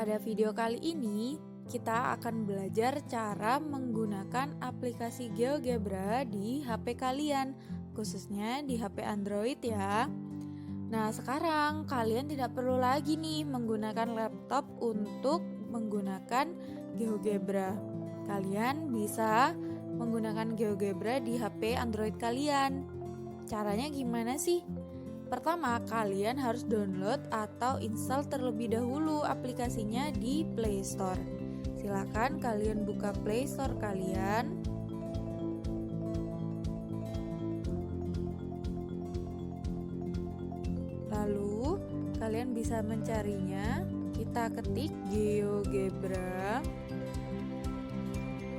Pada video kali ini, kita akan belajar cara menggunakan aplikasi GeoGebra di HP kalian, khususnya di HP Android ya. Nah, sekarang kalian tidak perlu lagi nih menggunakan laptop untuk menggunakan GeoGebra. Kalian bisa menggunakan GeoGebra di HP Android kalian. Caranya gimana sih? Pertama, kalian harus download atau install terlebih dahulu aplikasinya di Play Store. Silakan kalian buka Play Store kalian. Lalu, kalian bisa mencarinya. Kita ketik GeoGebra.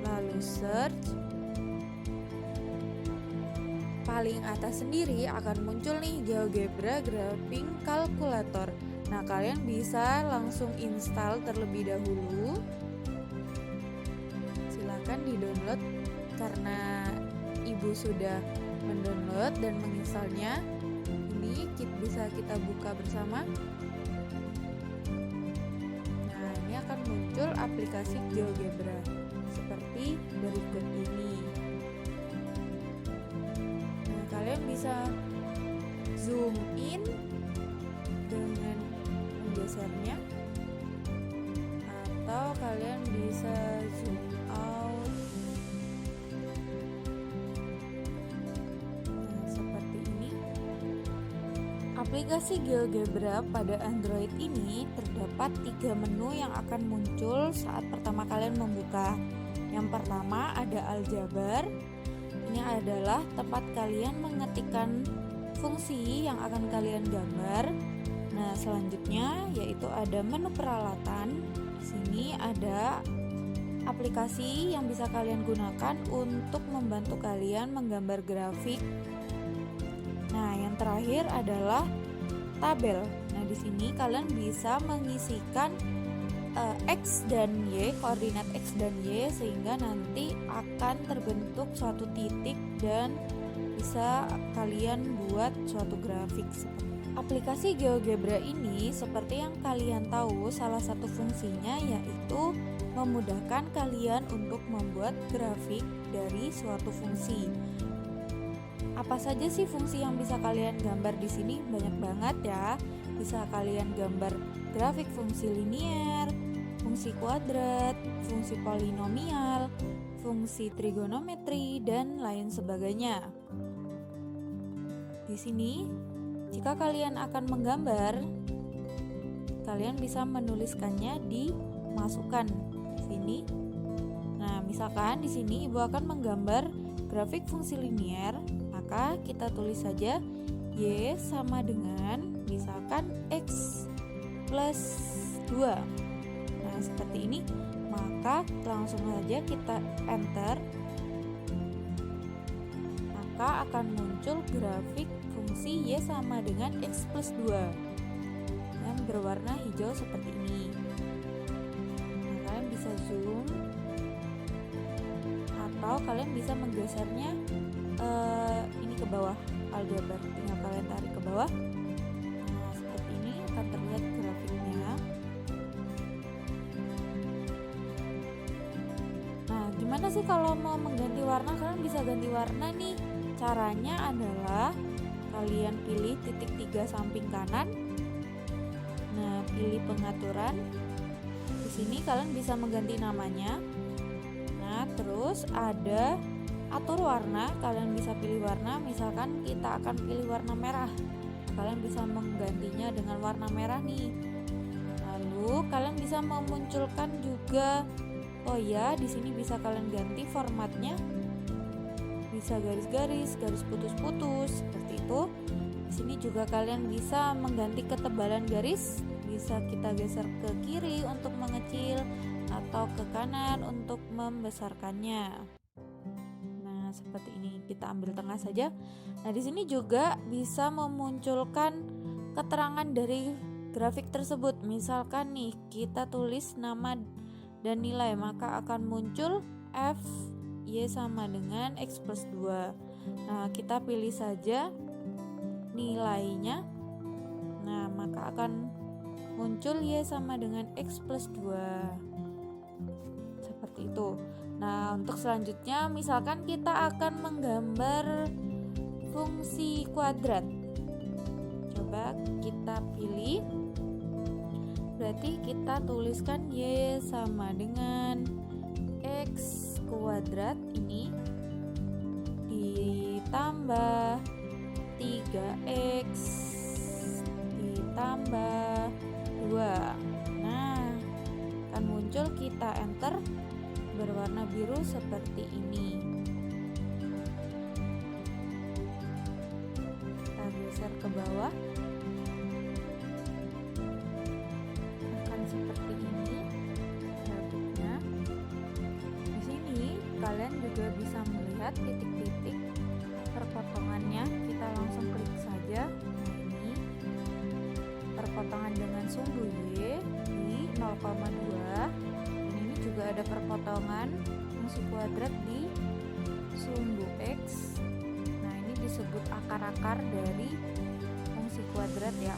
Lalu search. Paling atas sendiri akan muncul nih GeoGebra Graphing Calculator. Nah, kalian bisa langsung install terlebih dahulu. Silakan di-download karena ibu sudah mendownload dan menginstalnya. Ini bisa kita buka bersama. Nah, ini akan muncul aplikasi GeoGebra seperti berikut ini. Kalian bisa zoom in dengan menggesernya, atau kalian bisa zoom out. Nah, seperti ini. Aplikasi GeoGebra pada Android ini terdapat 3 menu yang akan muncul saat pertama kalian membuka. Yang pertama ada Aljabar. Ini adalah tempat kalian mengetikkan fungsi yang akan kalian gambar. Nah, selanjutnya yaitu ada menu peralatan. Di sini ada aplikasi yang bisa kalian gunakan untuk membantu kalian menggambar grafik. Nah, yang terakhir adalah tabel. Nah, di sini kalian bisa mengisikan X dan Y, koordinat X dan Y, sehingga nanti akan terbentuk suatu titik dan bisa kalian buat suatu grafik. Aplikasi GeoGebra ini seperti yang kalian tahu, salah satu fungsinya yaitu memudahkan kalian untuk membuat grafik dari suatu fungsi. Apa saja sih fungsi yang bisa kalian gambar di sini? Banyak banget ya. Bisa kalian gambar grafik fungsi linier, fungsi kuadrat, fungsi polinomial, fungsi trigonometri, dan lain sebagainya. Di sini, jika kalian akan menggambar, kalian bisa menuliskannya di masukan di sini. Nah, misalkan di sini ibu akan menggambar grafik fungsi linier, maka kita tulis saja Y sama dengan misalkan X plus 2. Nah, seperti ini. Maka langsung saja kita enter. Maka akan muncul grafik fungsi Y sama dengan X plus 2 yang berwarna hijau seperti ini. Nah, kalian bisa zoom atau kalian bisa menggesernya ini ke bawah, aljabar. Tinggal kalian tarik ke bawah. Nah, seperti ini akan terlihat grafiknya. Nah, gimana sih kalau mau mengganti warna? Kalian bisa ganti warna nih. Caranya adalah kalian pilih titik 3 samping kanan. Nah, pilih pengaturan. Di sini kalian bisa mengganti namanya. Nah, terus ada atur warna, kalian bisa pilih warna. Misalkan kita akan pilih warna merah, kalian bisa menggantinya dengan warna merah nih. Lalu kalian bisa memunculkan juga, oh ya, di sini bisa kalian ganti formatnya, bisa garis-garis, garis putus-putus seperti itu. Di sini juga kalian bisa mengganti ketebalan garis, bisa kita geser ke kiri untuk mengecil atau ke kanan untuk membesarkannya. Seperti ini, kita ambil tengah saja. Nah, di sini juga bisa memunculkan keterangan dari grafik tersebut. Misalkan nih, kita tulis nama dan nilai, maka akan muncul F Y sama dengan X plus 2. Nah, kita pilih saja nilainya. Nah, maka akan muncul Y sama dengan X plus 2. Seperti itu. Nah, untuk selanjutnya misalkan kita akan menggambar fungsi kuadrat. Coba kita pilih. Berarti kita tuliskan Y sama dengan X kuadrat ini ditambah 3X ditambah 2. Nah, akan muncul, kita enter, berwarna biru seperti ini. Kita geser ke bawah. Akan seperti ini grafiknya. Di sini kalian juga bisa melihat titik-titik perpotongannya. Kita langsung klik saja. Nah, ini perpotongan dengan sumbu Y di 0,2. Ini juga ada perpotongan fungsi kuadrat di sumbu X. Nah, ini disebut akar-akar dari fungsi kuadrat ya,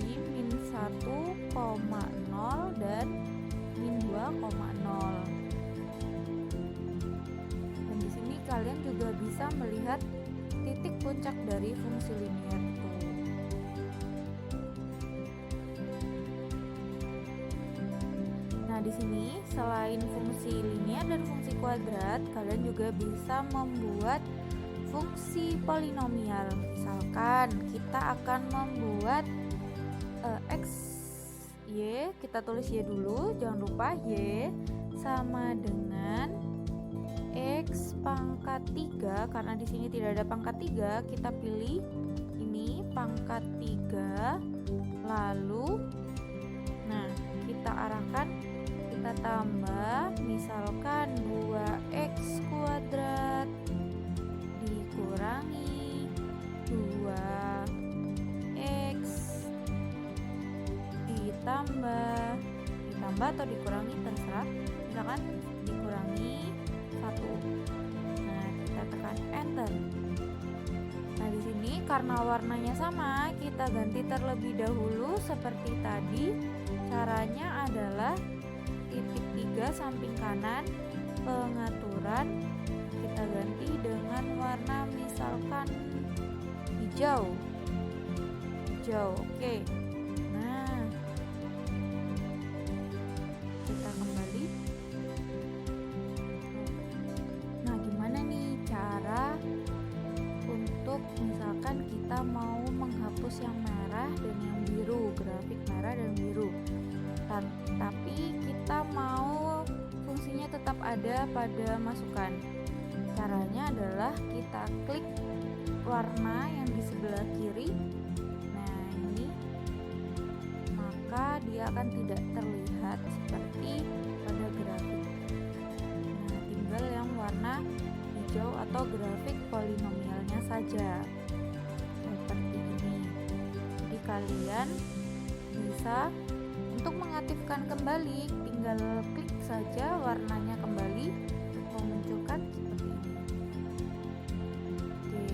di min 1,0 dan min 2,0. Dan di sini kalian juga bisa melihat titik puncak dari fungsi linier itu. Nah, di sini selain fungsi linier dan fungsi kuadrat, kalian juga bisa membuat fungsi polinomial. Misalkan kita akan membuat X, Y, kita tulis Y dulu, jangan lupa Y sama dengan X pangkat 3. Karena di sini tidak ada pangkat 3, kita pilih ini pangkat 3. Lalu nah, kita arahkan, kita tambah, misalkan 2X kuadrat dikurangi 2X ditambah atau dikurangi, terserah, misalkan dikurangi 1. Nah, kita tekan enter. Nah, di sini karena warnanya sama, kita ganti terlebih dahulu seperti tadi. Caranya adalah titik 3 samping kanan, pengaturan, kita ganti dengan warna misalkan hijau. Oke. Nah, kita kembali. Nah, gimana nih cara untuk misalkan kita mau menghapus yang merah dan yang biru, grafik merah dan biru, tapi kita mau fungsinya tetap ada pada masukan. Caranya adalah kita klik warna yang di sebelah kiri. Nah, ini, maka dia akan tidak terlihat seperti pada grafik. Nah, tinggal yang warna hijau atau grafik polinomialnya saja seperti ini. Jadi kalian bisa untuk mengaktifkan kembali, tinggal klik saja warnanya kembali untuk memunculkan seperti ini. Oke.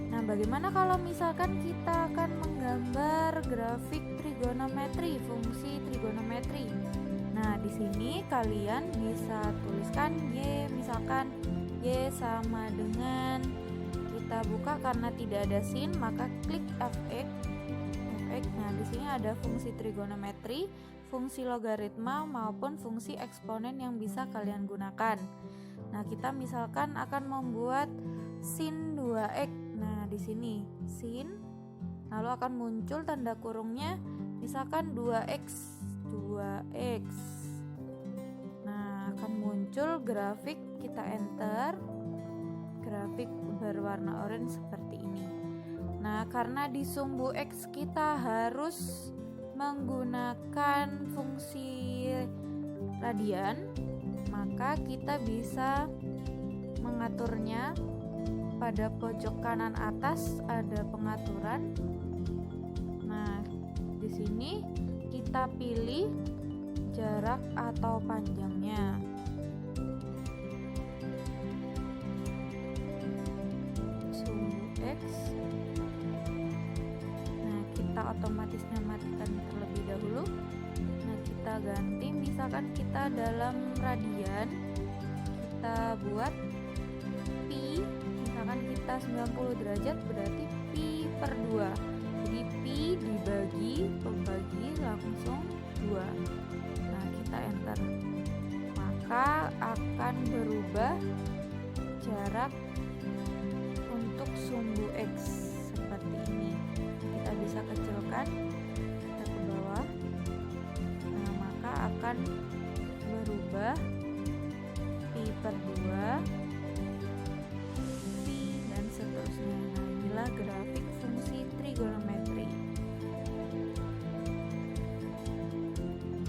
Nah, bagaimana kalau misalkan kita akan menggambar grafik trigonometri, fungsi trigonometri? Nah, di sini kalian bisa tuliskan Y, misalkan Y sama dengan, kita buka karena tidak ada sin, maka klik Fx. Nah, di sini ada fungsi trigonometri, fungsi logaritma maupun fungsi eksponen yang bisa kalian gunakan. Nah, kita misalkan akan membuat sin 2x. Nah, di sini sin, lalu akan muncul tanda kurungnya, misalkan 2x. Nah, akan muncul grafik, kita enter, grafik berwarna oranye seperti ini. Nah, karena di sumbu X kita harus menggunakan fungsi radian, maka kita bisa mengaturnya. Pada pojok kanan atas ada pengaturan. Nah, di sini kita pilih jarak atau panjangnya. Sumbu X. Nah, kita otomatisnya matikan terlebih dahulu. Nah, kita ganti, misalkan kita dalam radian, kita buat pi, misalkan kita 90 derajat berarti pi per 2. Jadi pi dibagi pembagi langsung 2. Nah, kita enter. Maka akan berubah jarak untuk sumbu X seperti ini. Kita bisa kecilkan, kita ke bawah. Nah, maka akan berubah pi per 2, pi, dan seterusnya. Nah, inilah grafik fungsi trigonometri.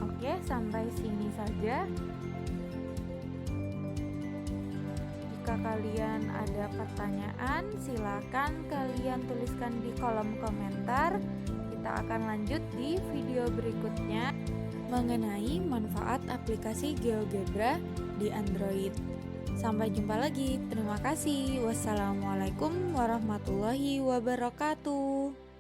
Oke, sampai sini saja. Jika kalian ada pertanyaan, silakan kalian tuliskan di kolom komentar. Kita akan lanjut di video berikutnya mengenai manfaat aplikasi GeoGebra di Android. Sampai jumpa lagi. Terima kasih. Wassalamualaikum warahmatullahi wabarakatuh.